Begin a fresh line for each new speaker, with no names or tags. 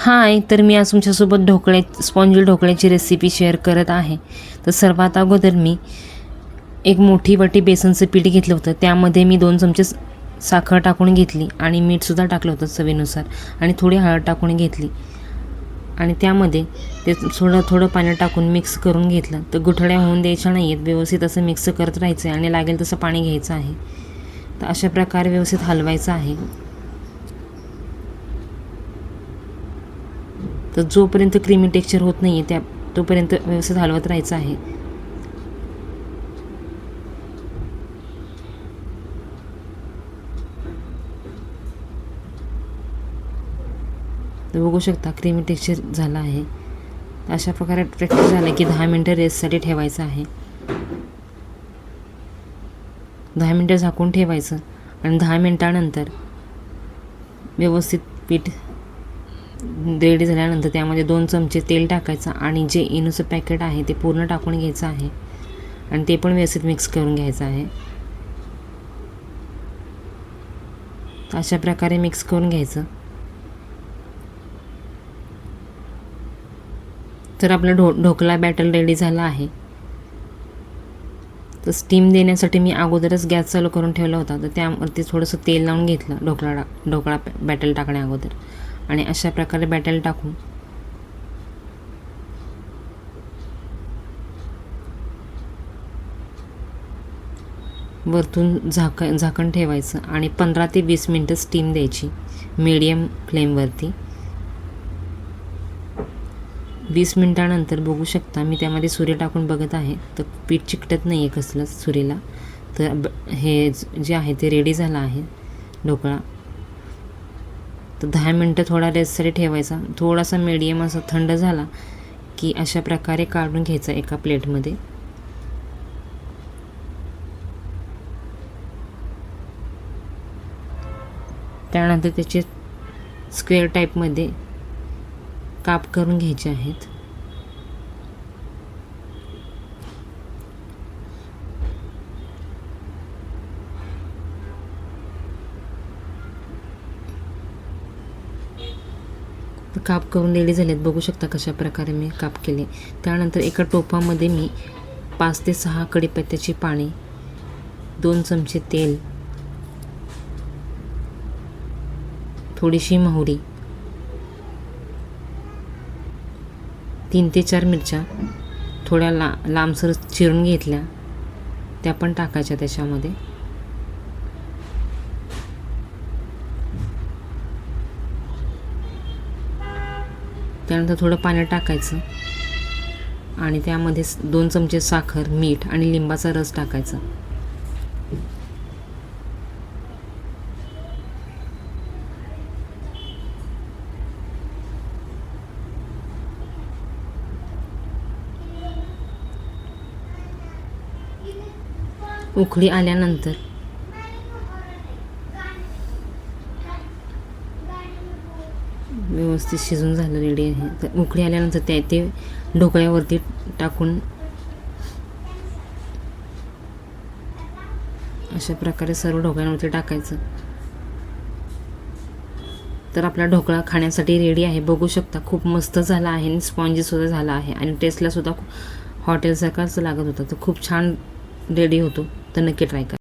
हाय, तर मी आज तुमच्यासोबत स्पॉन्जी ढोकळ्याची रेसिपी शेअर करत आहे. तर सर्वात अगोदर मी एक मोठी वाटी बेसनचं पीठ घेतलं होतं. त्यामध्ये मी 2 चमचे साखर टाकून घेतली आणि मीठसुद्धा टाकलं होतं चवीनुसार आणि थोडी हळद टाकून घेतली आणि त्यामध्ये ते थोडं पाणी टाकून मिक्स करून घेतलं. तर गुठळ्या होऊन द्यायच्या नाही आहेत, व्यवस्थित असं मिक्स करत राहायचं आहे आणि लागेल तसं पाणी घ्यायचं आहे. तर अशा प्रकारे व्यवस्थित हलवायचं आहे. तर जोपर्यंत क्रीमी टेक्स्चर होत नाही आहे तोपर्यंत व्यवस्थित हलवत राहायचं आहे. तर बघू शकता क्रीमी टेक्स्चर झालं आहे. अशा प्रकारे टेक्स्चर झालं की 10 मिनटं रेस्टसाठी ठेवायचं आहे. 10 मिनटं झाकून ठेवायचं आणि 10 मिनटानंतर व्यवस्थित पीठ रेडी झाल्यानंतर त्यामध्ये 2 चमचे तेल टाकायचं आणि जे इनोचं पॅकेट आहे ते पूर्ण टाकून घ्यायचं आहे आणि ते पण व्यवस्थित मिक्स करून घ्यायचं आहे. अशा प्रकारे मिक्स करून घ्यायचं. तर आपलं ढोकळा बॅटर रेडी झाला आहे. तर स्टीम देण्यासाठी मी अगोदरच गॅस चालू करून ठेवला होता. तर त्यावरती थोडंसं तेल लावून घेतलं ढोकळा बॅटर टाकण्या अगोदर आणि अशा प्रकारे बॅटर टाकून वरतून झाकण ठेवायचं आणि 15 ते 20 मिनटं स्टीम द्यायची मीडियम फ्लेमवरती. 20 मिनटानंतर बघू शकता मी त्यामध्ये सुरे टाकून बघत आहे. तर पीठ चिकटत नाही आहे कसलंच सुरीला. तर हे जे आहे ते रेडी झालं आहे ढोकळा. तर 10 मिनटं थोडा रेस्टसाठी ठेवायचा. थोडासा मीडियम असा थंड झाला की अशा प्रकारे काढून घ्यायचा एका प्लेटमध्ये. त्यानंतर त्याचे स्क्वेअर टाईपमध्ये काप करून घ्यायचे आहेत. काप करून रेडी झालेत. बघू शकता कशा प्रकारे मी काप केले. त्यानंतर एका टोपामध्ये मी 5 ते 6 कढीपत्त्याची पाने, 2 चमचे तेल, थोडीशी मोहरी, 3 ते 4 मिरच्या थोड्या लांबसर चिरून घेतल्या त्या पण टाकायच्या त्याच्यामध्ये. त्यानंतर थोडं पाणी टाकायचं आणि त्यामध्ये 2 चमचे साखर, मीठ आणि लिंबाचा रस टाकायचा. उकळी आल्यानंतर व्यवस्थित शिजून झालं रेडी आहे. तर उकळी आल्यानंतर ते ढोकळ्यावरती टाकून अशा प्रकारे सर्व ढोकळ्यांवरती टाकायचं. तर आपला ढोकळा खाण्यासाठी रेडी आहे. बघू शकता खूप मस्त झाला आहे आणि स्पॉन्जीसुद्धा झाला आहे आणि टेस्टलासुद्धा हॉटेलसारखाच लागत होता. तर खूप छान रेडी होतो. तर नक्की ट्राय करा.